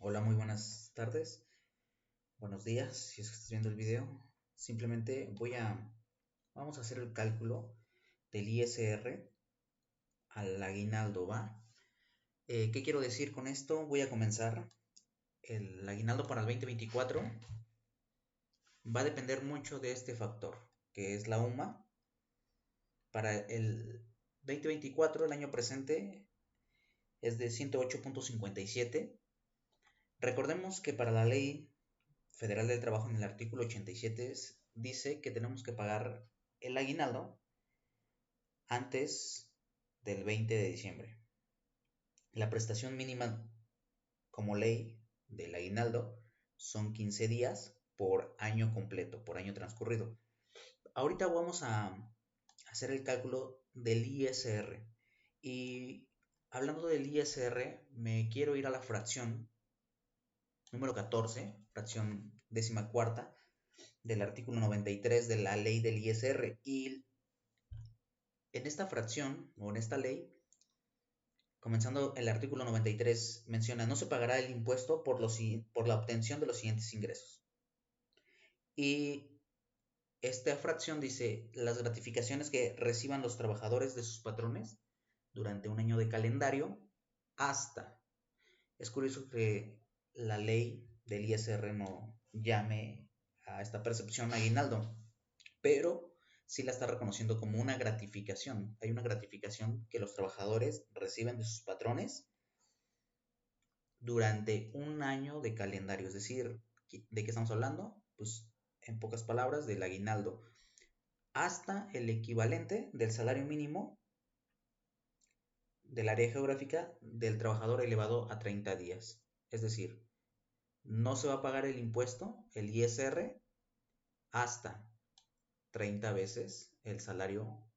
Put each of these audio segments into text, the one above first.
Hola, muy buenas tardes, buenos días, si es que estás viendo el video. Simplemente vamos a hacer el cálculo del ISR al aguinaldo, ¿va? ¿Qué quiero decir con esto? Voy a comenzar. El aguinaldo para el 2024 va a depender mucho de este factor, que es la UMA. Para el 2024, el año presente, es de 108.57. Recordemos que para la ley Federal del Trabajo en el artículo 87 dice que tenemos que pagar el aguinaldo antes del 20 de diciembre. La prestación mínima como ley del aguinaldo son 15 días por año completo, por año transcurrido. Ahorita vamos a hacer el cálculo del ISR. Y hablando del ISR, me quiero ir a la fracción número 14, fracción décima cuarta, del artículo 93 de la ley del ISR. Y en esta fracción o en esta ley, comenzando el artículo 93, menciona: no se pagará el impuesto por la obtención de los siguientes ingresos. Y esta fracción dice: las gratificaciones que reciban los trabajadores de sus patrones durante un año de calendario hasta. Es curioso que la ley del ISR no llame a esta percepción aguinaldo, pero sí la está reconociendo como una gratificación. Hay una gratificación que los trabajadores reciben de sus patrones durante un año de calendario. Es decir, ¿de qué estamos hablando? Pues en pocas palabras, del aguinaldo, hasta el equivalente del salario mínimo del área geográfica del trabajador elevado a 30 días. Es decir, no se va a pagar el impuesto, el ISR, hasta 30 veces el salario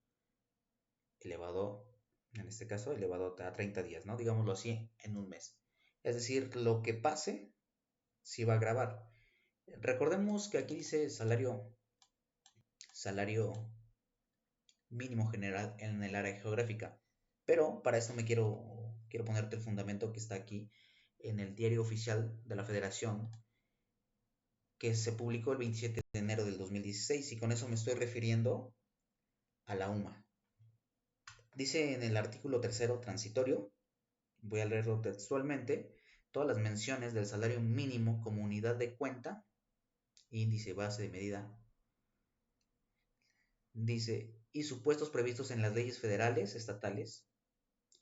elevado, en este caso, elevado a 30 días, ¿no? Digámoslo así, en un mes. Es decir, lo que pase, sí va a grabar. Recordemos que aquí dice salario mínimo general en el área geográfica, pero para esto quiero ponerte el fundamento que está aquí en el diario oficial de la Federación, que se publicó el 27 de enero del 2016, y con eso me estoy refiriendo a la UMA. Dice en el artículo tercero transitorio, voy a leerlo textualmente: todas las menciones del salario mínimo como unidad de cuenta, índice, base de medida, dice, y supuestos previstos en las leyes federales, estatales,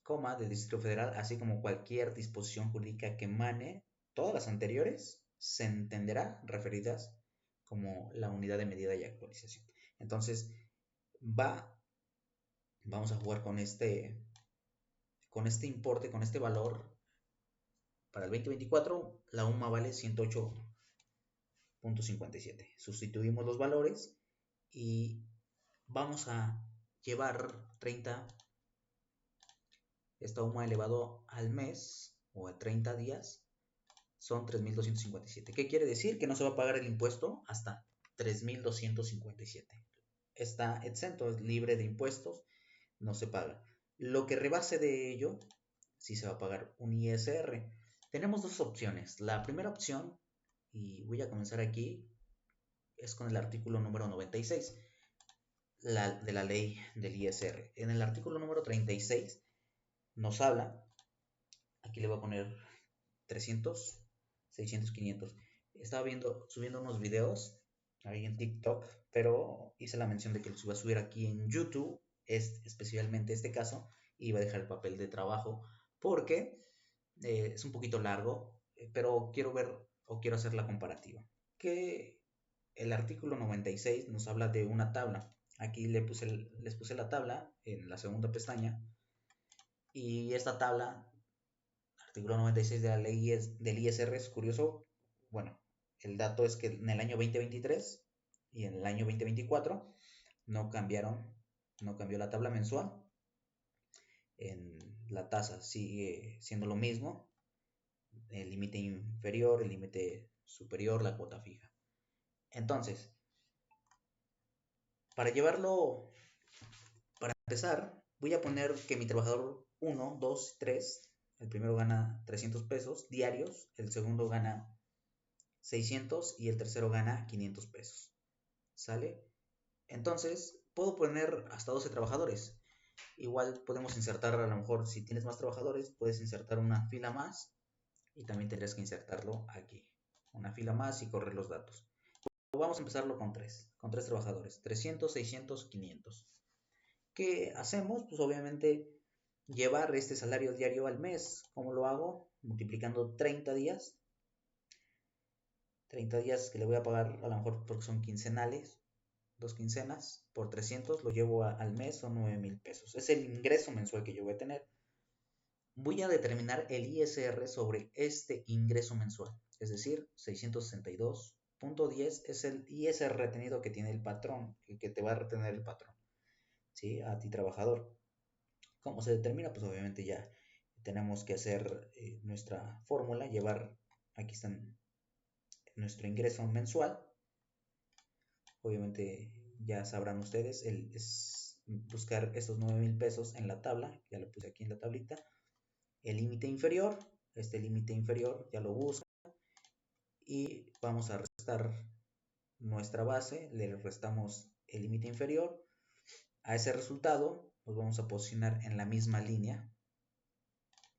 coma, del Distrito Federal, así como cualquier disposición jurídica que emane, todas las anteriores, se entenderá referidas como la unidad de medida y actualización. Entonces, vamos a jugar con este importe, con este valor. Para el 2024, la UMA vale 108.57. Sustituimos los valores y vamos a llevar 30, esta UMA elevado al mes o a 30 días, son 3.257. ¿Qué quiere decir? Que no se va a pagar el impuesto hasta 3.257. Está exento, es libre de impuestos, no se paga. Lo que rebase de ello, sí se va a pagar un ISR. Tenemos dos opciones. La primera opción, y voy a comenzar aquí, es con el artículo número 96 de la ley del ISR. En el artículo número 36 nos habla, aquí le voy a poner 300, 600, 500. Estaba subiendo unos videos ahí en TikTok, pero hice la mención de que los iba a subir aquí en YouTube, especialmente este caso, y iba a dejar el papel de trabajo porque es un poquito largo, pero quiero hacer la comparativa. Que el artículo 96 nos habla de una tabla. Aquí les puse la tabla en la segunda pestaña, y esta tabla, artículo 96 de la ley del ISR, es curioso. Bueno, el dato es que en el año 2023 y en el año 2024 no cambió la tabla mensual. En la tasa sigue siendo lo mismo, el límite inferior, el límite superior, la cuota fija. Entonces, para empezar, voy a poner que mi trabajador 1, 2, 3, El primero gana 300 pesos diarios, el segundo gana 600 y el tercero gana 500 pesos. ¿Sale? Entonces, puedo poner hasta 12 trabajadores. Igual podemos insertar, a lo mejor, si tienes más trabajadores, puedes insertar una fila más y también tendrías que insertarlo aquí. Una fila más y correr los datos. Vamos a empezarlo con tres trabajadores, 300, 600, 500. ¿Qué hacemos? Pues obviamente llevar este salario diario al mes. ¿Cómo lo hago? Multiplicando 30 días. 30 días que le voy a pagar a lo mejor porque son quincenales, 2 quincenas, por 300 lo llevo al mes, son 9,000 pesos. Es el ingreso mensual que yo voy a tener. Voy a determinar el ISR sobre este ingreso mensual, es decir, 662.10 es el ISR retenido que tiene el patrón, que te va a retener el patrón, ¿sí? A ti trabajador. ¿Cómo se determina? Pues obviamente ya tenemos que hacer nuestra fórmula, aquí están nuestro ingreso mensual. Obviamente ya sabrán ustedes, es buscar estos 9,000 pesos en la tabla, ya lo puse aquí en la tablita. El límite inferior, este límite inferior ya lo busca y vamos a restar nuestra base, le restamos el límite inferior. A ese resultado nos vamos a posicionar en la misma línea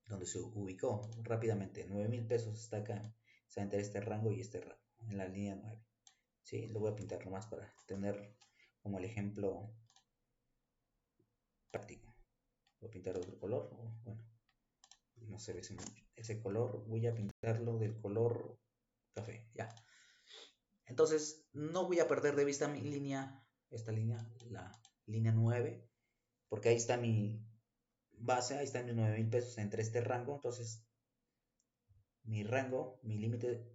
donde se ubicó rápidamente. 9,000 pesos está acá, está entre este rango y este rango, en la línea 9. ¿Sí? Lo voy a pintar nomás para tener como el ejemplo práctico. Voy a pintar de otro color, bueno, no se ve ese color, voy a pintarlo del color café, ya. Entonces, no voy a perder de vista mi línea, esta línea, la línea 9, porque ahí está mi base, ahí están mis 9,000 pesos entre este rango. Entonces, mi rango, mi límite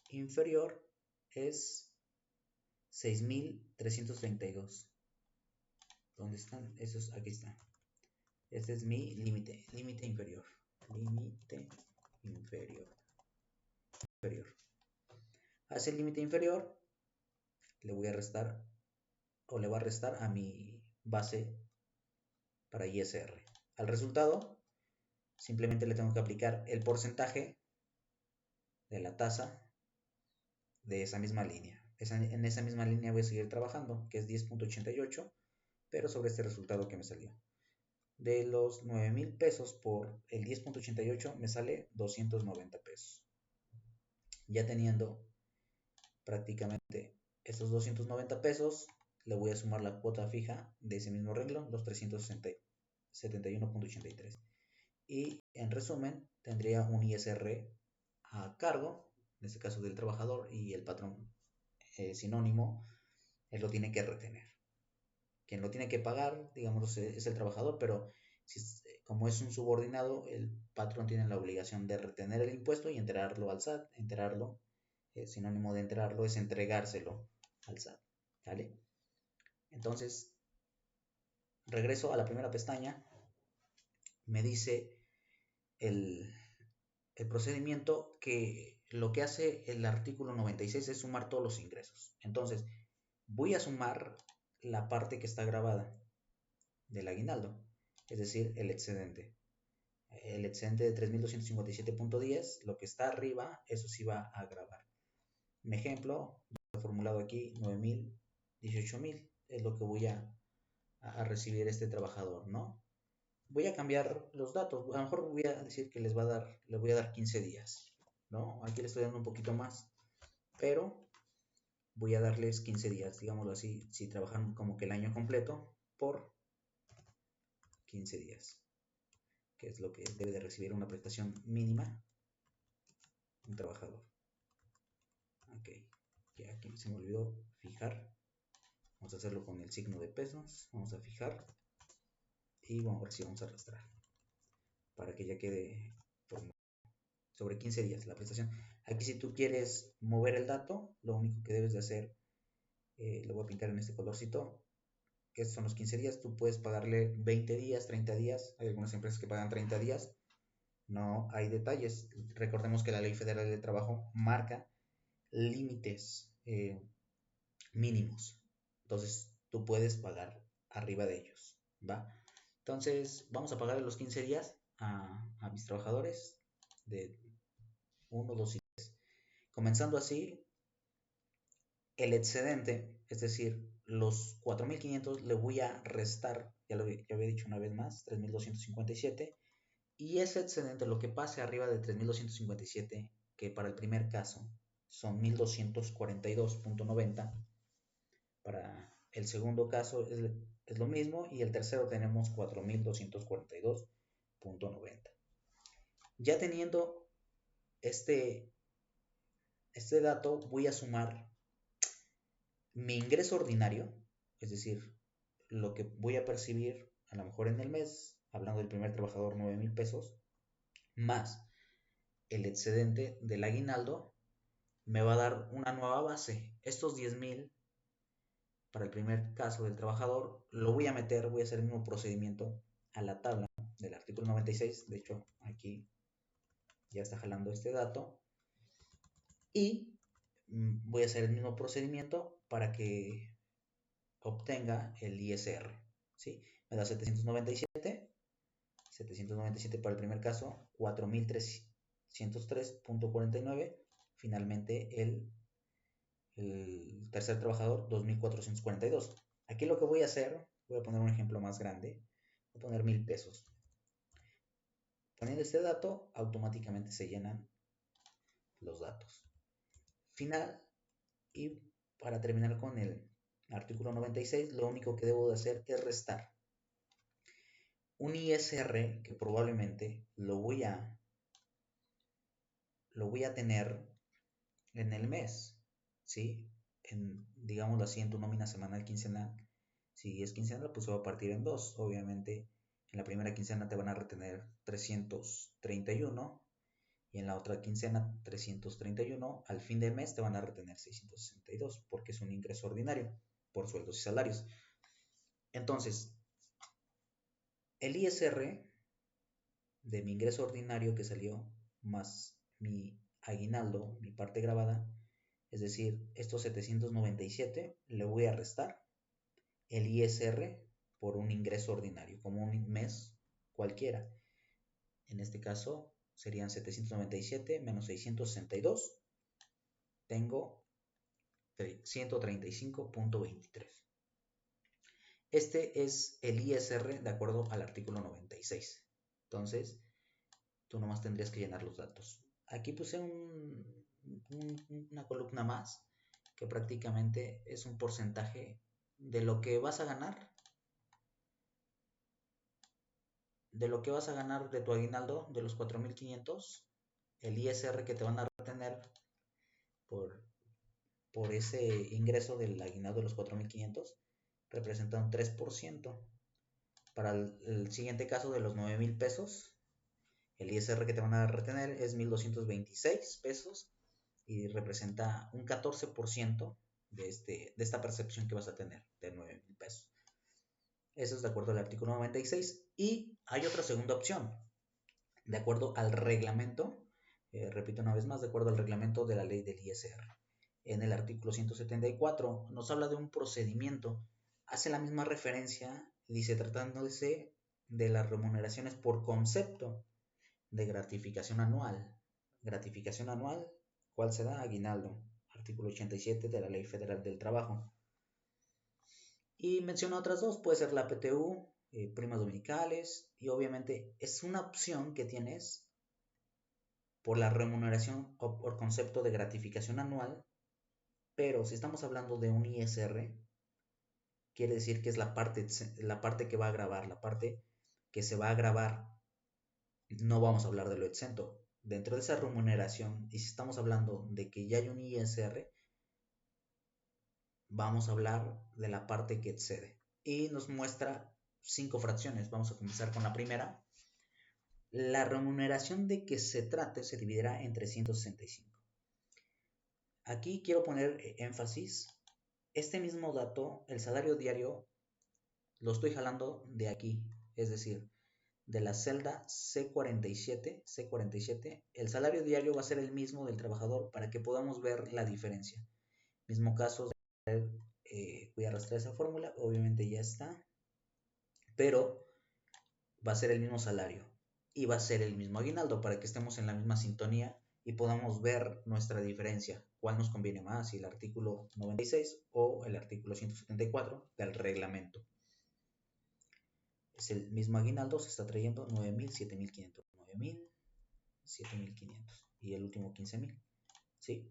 inferior es 6,332. ¿Dónde están? Esos, aquí están. Este es mi límite inferior. Límite inferior. A ese límite inferior le voy a restar, o le va a restar a mi base para ISR. Al resultado, simplemente le tengo que aplicar el porcentaje de la tasa de esa misma línea. En esa misma línea voy a seguir trabajando, que es 10.88, pero sobre este resultado que me salió. De los 9,000 pesos por el 10.88 me sale 290 pesos. Ya teniendo prácticamente estos 290 pesos, le voy a sumar la cuota fija de ese mismo renglón, los 371.83. Y en resumen, tendría un ISR a cargo, en este caso del trabajador, y el patrón sinónimo, él lo tiene que retener. Quien lo tiene que pagar, digamos, es el trabajador, pero como es un subordinado, el patrón tiene la obligación de retener el impuesto y entregarlo al SAT. Enterarlo, sinónimo de enterarlo es entregárselo al SAT, ¿vale? Entonces, regreso a la primera pestaña, me dice el procedimiento que lo que hace el artículo 96 es sumar todos los ingresos. Entonces, voy a sumar la parte que está grabada del aguinaldo, es decir, el excedente. El excedente de 3,257.10, lo que está arriba, eso sí va a grabar. Un ejemplo, formulado aquí, 9,000, 18,000, es lo que voy a recibir este trabajador, ¿no? Voy a cambiar los datos, a lo mejor voy a decir que le voy a dar 15 días, ¿no? Aquí le estoy dando un poquito más, pero voy a darles 15 días, digámoslo así, si trabajan como que el año completo, por 15 días, que es lo que debe de recibir una prestación mínima un trabajador. Ok, ya aquí se me olvidó fijar, vamos a hacerlo con el signo de pesos, vamos a fijar y vamos a ver si vamos a arrastrar para que ya quede sobre 15 días la prestación. Aquí si tú quieres mover el dato, lo único que debes de hacer, lo voy a pintar en este colorcito, que son los 15 días, tú puedes pagarle 20 días, 30 días, hay algunas empresas que pagan 30 días, no hay detalles. Recordemos que la Ley Federal de Trabajo marca límites mínimos, entonces tú puedes pagar arriba de ellos, ¿va? Entonces vamos a pagar los 15 días a mis trabajadores de 1, 2 y 3. Comenzando así, el excedente, es decir, los 4.500 le voy a restar, ya había dicho una vez más, 3.257, y ese excedente, lo que pase arriba de 3.257, que para el primer caso son 1.242.90, para el segundo caso es lo mismo, y el tercero tenemos 4.242.90. Ya teniendo este dato, voy a sumar mi ingreso ordinario, es decir, lo que voy a percibir a lo mejor en el mes, hablando del primer trabajador, 9,000 pesos, más el excedente del aguinaldo, me va a dar una nueva base. Estos 10,000 para el primer caso del trabajador, lo voy a meter, voy a hacer el mismo procedimiento a la tabla del artículo 96. De hecho, aquí ya está jalando este dato. Y voy a hacer el mismo procedimiento para que obtenga el ISR. ¿Sí? Me da 797 para el primer caso, 4.303.49. Finalmente el tercer trabajador, 2.442. Aquí lo que voy a hacer, voy a poner un ejemplo más grande, voy a poner 1,000 pesos. Poniendo este dato, automáticamente se llenan los datos. Final, y para terminar con el artículo 96, lo único que debo de hacer es restar un ISR que probablemente lo voy a tener en el mes, ¿sí? Digámoslo así, en tu nómina semanal, quincenal. Si es quincenal, pues se va a partir en dos. Obviamente, en la primera quincena te van a retener 331 y en la otra quincena 331. Al fin de mes te van a retener 662 porque es un ingreso ordinario por sueldos y salarios. Entonces, el ISR de mi ingreso ordinario que salió más mi aguinaldo, mi parte grabada, es decir, estos 797 le voy a restar el ISR por un ingreso ordinario, como un mes cualquiera. En este caso serían 797 menos 662, tengo 135.23. Este es el ISR de acuerdo al artículo 96. Entonces, tú nomás tendrías que llenar los datos. Aquí puse una columna más que prácticamente es un porcentaje de lo que vas a ganar, de tu aguinaldo, de los 4.500, el ISR que te van a retener por ese ingreso del aguinaldo de los 4.500 representa un 3%. Para el siguiente caso de los 9,000 pesos, el ISR que te van a retener es 1.226 pesos y representa un 14% de esta percepción que vas a tener de 9,000 pesos. Eso es de acuerdo al artículo 96. Y hay otra segunda opción, de acuerdo al reglamento, repito una vez más, de acuerdo al reglamento de la ley del ISR. En el artículo 174 nos habla de un procedimiento, hace la misma referencia, dice tratándose de las remuneraciones por concepto de gratificación anual. Gratificación anual, ¿cuál se da? Aguinaldo, artículo 87 de la Ley Federal del Trabajo. Y menciona otras dos, puede ser la PTU, primas dominicales, y obviamente es una opción que tienes por la remuneración o por concepto de gratificación anual, pero si estamos hablando de un ISR, quiere decir que es la parte que va a grabar, la parte que se va a grabar. No vamos a hablar de lo exento. Dentro de esa remuneración, y si estamos hablando de que ya hay un ISR, vamos a hablar de la parte que excede. Y nos muestra 5 fracciones. Vamos a comenzar con la primera. La remuneración de que se trate se dividirá en 365. Aquí quiero poner énfasis. Este mismo dato, el salario diario, lo estoy jalando de aquí. Es decir, de la celda C47, el salario diario va a ser el mismo del trabajador para que podamos ver la diferencia. Mismo caso, voy a arrastrar esa fórmula, obviamente ya está, pero va a ser el mismo salario. y va a ser el mismo aguinaldo para que estemos en la misma sintonía y podamos ver nuestra diferencia, cuál nos conviene más, si el artículo 96 o el artículo 174 del reglamento. Es el mismo aguinaldo, se está trayendo 9.000, 7.500, 9.000, 7.500 y el último 15.000. ¿Sí?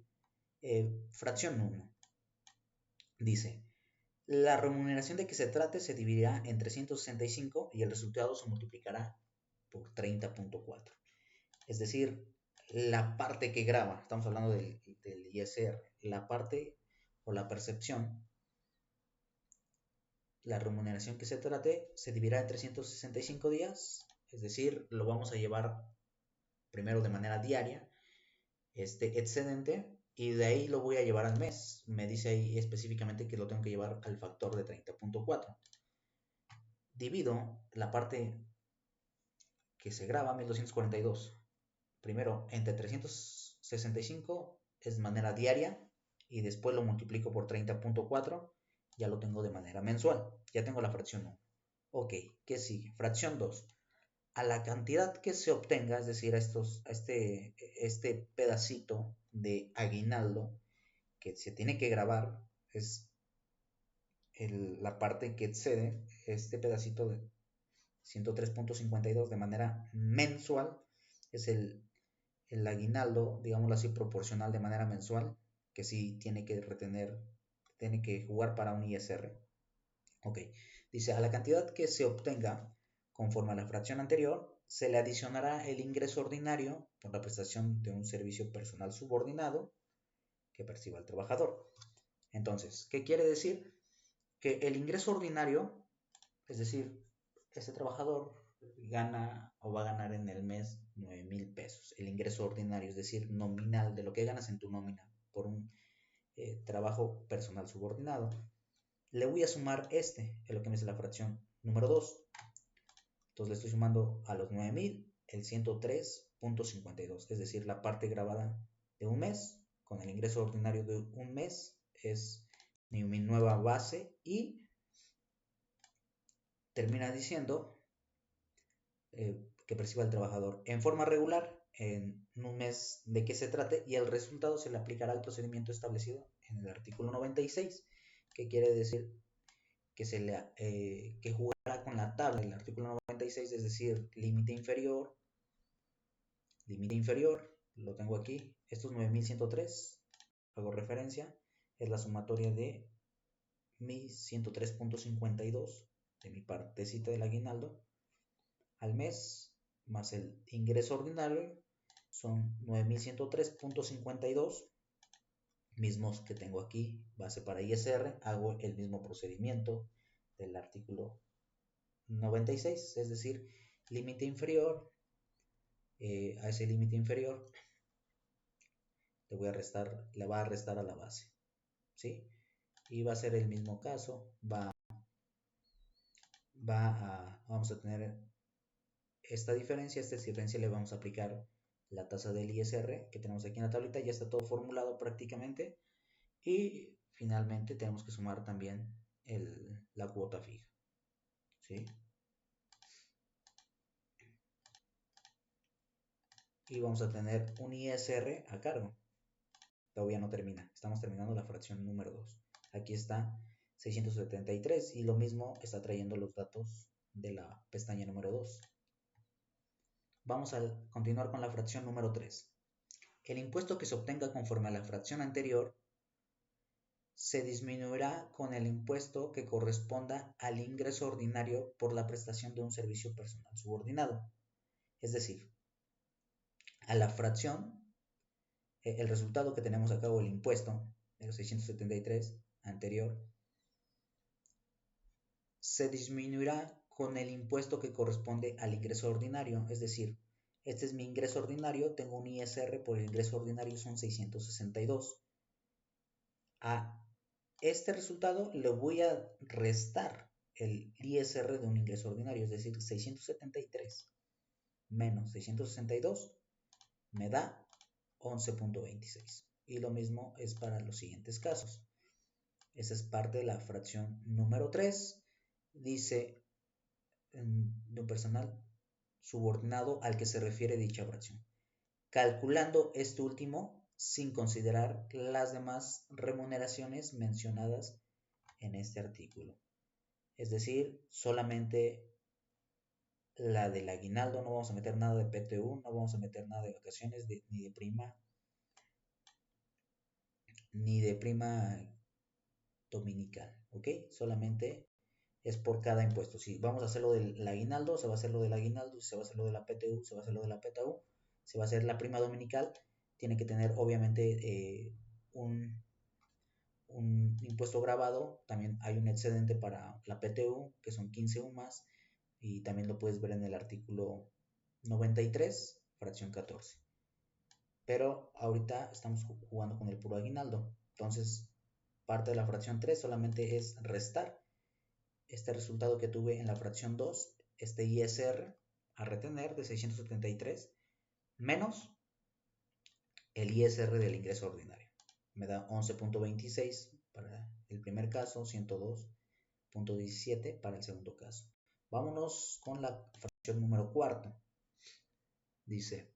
Fracción 1 dice, la remuneración de que se trate se dividirá en 365 y el resultado se multiplicará por 30.4. Es decir, la parte que graba, estamos hablando del ISR, la parte o la percepción, la remuneración que se trate se dividirá en 365 días, es decir, lo vamos a llevar primero de manera diaria, este excedente, y de ahí lo voy a llevar al mes. Me dice ahí específicamente que lo tengo que llevar al factor de 30.4. Divido la parte que se graba, 1242, primero entre 365 es manera diaria y después lo multiplico por 30.4, ya lo tengo de manera mensual. Ya tengo la fracción 1. Ok, ¿qué sigue? Fracción 2. A la cantidad que se obtenga, es decir, a este pedacito de aguinaldo que se tiene que grabar, es la parte que excede este pedacito de 103.52 de manera mensual, es el aguinaldo, digámoslo así, proporcional de manera mensual, que sí tiene que retener, tiene que jugar para un ISR. Ok, dice, a la cantidad que se obtenga conforme a la fracción anterior, se le adicionará el ingreso ordinario por la prestación de un servicio personal subordinado que perciba el trabajador. Entonces, ¿qué quiere decir? Que el ingreso ordinario, es decir, ese trabajador gana o va a ganar en el mes 9.000 pesos. El ingreso ordinario, es decir, nominal de lo que ganas en tu nómina por un trabajo personal subordinado. Le voy a sumar es lo que me dice la fracción número 2. Entonces le estoy sumando a los 9.000 el 103.52, es decir, la parte grabada de un mes con el ingreso ordinario de un mes es mi nueva base y termina diciendo que perciba el trabajador en forma regular en un mes de qué se trate y el resultado se le aplicará al procedimiento establecido en el artículo 96, que quiere decir que que jugará con la tabla del artículo 96, es decir, límite inferior, lo tengo aquí, estos 9.103, hago referencia, es la sumatoria de mi 103.52 de mi partecita del aguinaldo al mes, más el ingreso ordinario, son 9.103.52, mismos que tengo aquí, base para ISR, hago el mismo procedimiento del artículo 96, es decir, límite inferior, a ese límite inferior le va a restar a la base, ¿sí? Y va a ser el mismo caso, vamos a tener esta diferencia le vamos a aplicar la tasa del ISR que tenemos aquí en la tablita, ya está todo formulado prácticamente, y finalmente tenemos que sumar también la cuota fija, ¿sí? Y vamos a tener un ISR a cargo. Todavía no termina, estamos terminando la fracción número 2. Aquí está 673 y lo mismo está trayendo los datos de la pestaña número 2. Vamos a continuar con la fracción número 3. El impuesto que se obtenga conforme a la fracción anterior se disminuirá con el impuesto que corresponda al ingreso ordinario por la prestación de un servicio personal subordinado. Es decir, a la fracción, el resultado que tenemos acá, o el impuesto de los 673 anterior, se disminuirá con el impuesto que corresponde al ingreso ordinario. Es decir, este es mi ingreso ordinario, tengo un ISR por el ingreso ordinario, son 662. A este resultado le voy a restar el ISR de un ingreso ordinario, es decir, 673 menos 662 me da 11.26. Y lo mismo es para los siguientes casos. Esa es parte de la fracción número 3. Dice de un personal subordinado al que se refiere dicha fracción, calculando este último sin considerar las demás remuneraciones mencionadas en este artículo. Es decir, solamente la del aguinaldo, no vamos a meter nada de PTU, no vamos a meter nada de vacaciones, ni de prima dominical, ¿ok? Solamente es por cada impuesto. Si vamos a hacer lo del aguinaldo, se va a hacer lo del aguinaldo, si se va a hacer lo de la PTU, se va a hacer lo de la PTU, se va a hacer la prima dominical, tiene que tener obviamente un impuesto grabado, también hay un excedente para la PTU, que son 15 UMAS, y también lo puedes ver en el artículo 93, fracción 14. Pero ahorita estamos jugando con el puro aguinaldo, entonces parte de la fracción 3 solamente es restar este resultado que tuve en la fracción 2, este ISR a retener de 673, menos el ISR del ingreso ordinario. Me da 11.26 para el primer caso, 102.17 para el segundo caso. Vámonos con la fracción número cuarto. Dice,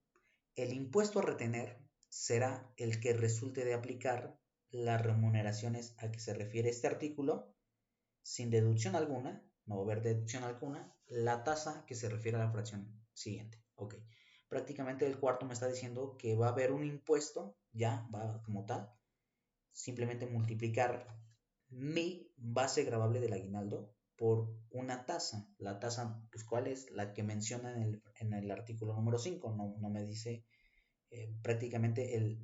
el impuesto a retener será el que resulte de aplicar las remuneraciones a que se refiere este artículo, sin deducción alguna, no va a haber deducción alguna, la tasa que se refiere a la fracción siguiente. Ok, prácticamente el cuarto me está diciendo que va a haber un impuesto, ya va como tal, simplemente multiplicar mi base gravable del aguinaldo por una tasa. La tasa, pues, ¿cuál es? La que menciona en el artículo número 5, no me dice prácticamente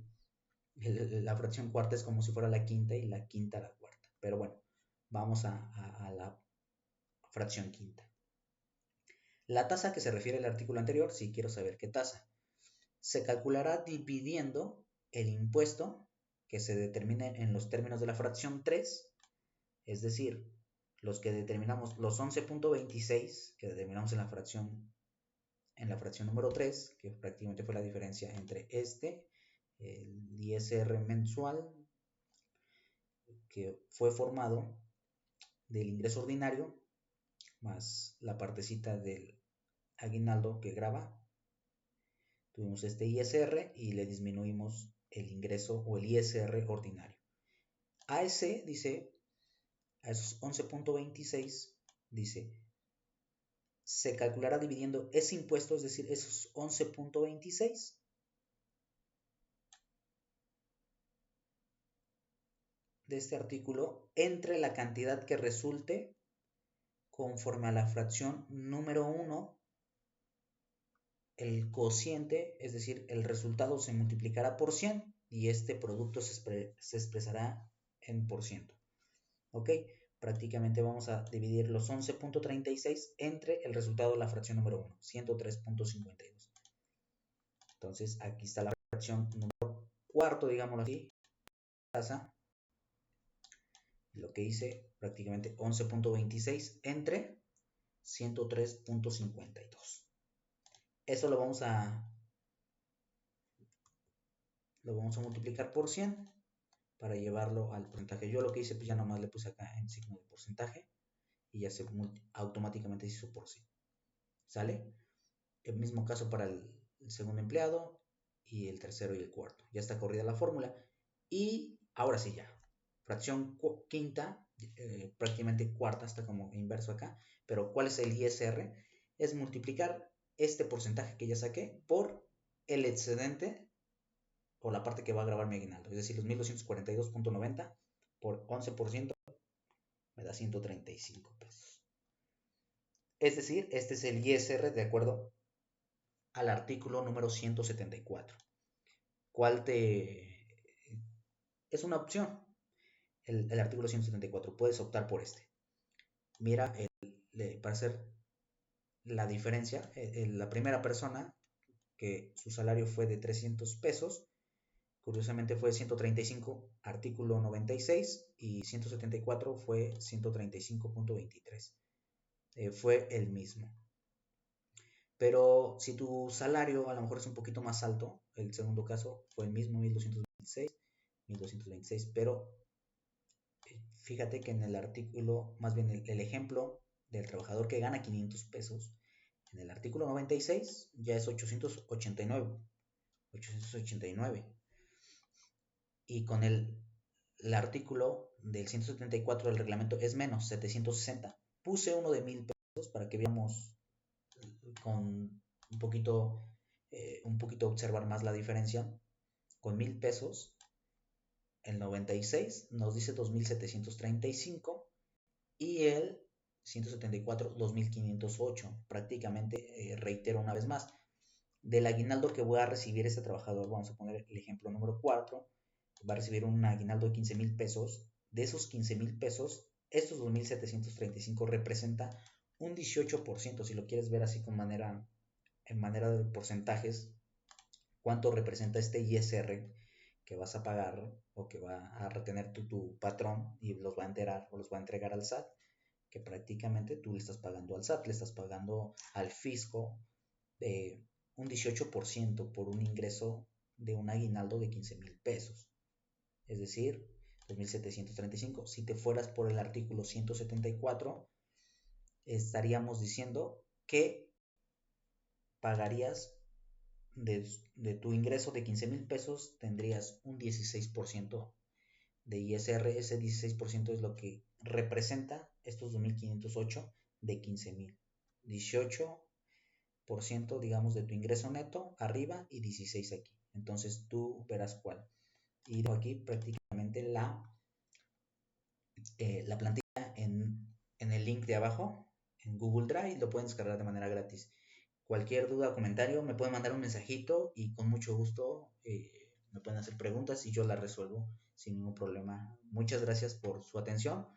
la fracción cuarta es como si fuera la quinta y la quinta la cuarta. Pero bueno, vamos a la fracción quinta. La tasa que se refiere al artículo anterior, si quiero saber qué tasa, se calculará dividiendo el impuesto que se determine en los términos de la fracción 3, es decir, los que determinamos, los 11.26 que determinamos en la fracción número 3, que prácticamente fue la diferencia entre el ISR mensual, que fue formado del ingreso ordinario, más la partecita del aguinaldo que graba. Tuvimos este ISR y le disminuimos el ingreso o el ISR ordinario. A ese dice, a esos 11.26, dice, se calculará dividiendo ese impuesto, es decir, esos 11.26 de este artículo entre la cantidad que resulte conforme a la fracción número 1, el cociente, es decir, el resultado se multiplicará por 100 y este producto se expresará en por ciento. ¿Ok? Prácticamente vamos a dividir los 11.36 entre el resultado de la fracción número 1, 103.52. Entonces, aquí está la fracción número cuarto, digámoslo así, tasa. Lo que hice prácticamente 11.26 entre 103.52. Eso lo vamos a multiplicar por 100 para llevarlo al porcentaje. Yo lo que hice, pues ya nomás le puse acá en signo de porcentaje y ya se automáticamente hizo por 100. ¿Sale? El mismo caso para el segundo empleado y el tercero y el cuarto. Ya está corrida la fórmula. Y ahora sí ya. Fracción quinta, prácticamente cuarta, está como inverso acá. Pero ¿cuál es el ISR? Es multiplicar este porcentaje que ya saqué por el excedente o la parte que va a grabar mi aguinaldo. Es decir, los 1242.90 por 11% me da 135 pesos. Es decir, este es el ISR de acuerdo al artículo número 174. ¿Cuál es una opción? El artículo 174. Puedes optar por este. Mira, para hacer la diferencia, la primera persona que su salario fue de 300 pesos, curiosamente fue 135, artículo 96, y 174 fue 135.23. Fue el mismo. Pero si tu salario a lo mejor es un poquito más alto, el segundo caso fue el mismo, 1226, pero fíjate que en el artículo, más bien el ejemplo del trabajador que gana 500 pesos, En el artículo 96 ya es 889. Y con el artículo del 174 del reglamento es menos, 760. Puse uno de 1000 pesos para que veamos con un poquito observar más la diferencia. Con 1000 pesos, el 96 nos dice 2735 y el 174 2508. Prácticamente, reitero una vez más, del aguinaldo que voy a recibir este trabajador, vamos a poner el ejemplo número 4, va a recibir un aguinaldo de 15,000 pesos. De esos 15,000 pesos, estos 2735 representa un 18%. Si lo quieres ver así en manera de porcentajes, cuánto representa este ISR que vas a pagar o que va a retener tu patrón y los va a enterar o los va a entregar al SAT, que prácticamente tú le estás pagando al SAT, le estás pagando al fisco un 18% por un ingreso de un aguinaldo de 15,000 pesos, es decir, 2,735. Si te fueras por el artículo 174, estaríamos diciendo que pagarías de tu ingreso de 15,000 pesos, tendrías un 16% de ISR. Ese 16% es lo que representa estos 2,508 de 15,000. 18%, digamos, de tu ingreso neto arriba y 16 aquí. Entonces tú verás cuál. Y dejo aquí prácticamente la plantilla en el link de abajo, en Google Drive, lo pueden descargar de manera gratis. Cualquier duda o comentario me pueden mandar un mensajito y con mucho gusto me pueden hacer preguntas y yo las resuelvo sin ningún problema. Muchas gracias por su atención.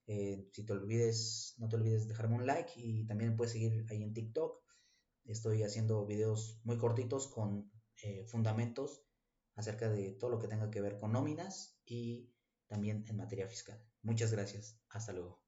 Si no te olvides dejarme un like y también puedes seguir ahí en TikTok. Estoy haciendo videos muy cortitos con fundamentos acerca de todo lo que tenga que ver con nóminas y también en materia fiscal. Muchas gracias. Hasta luego.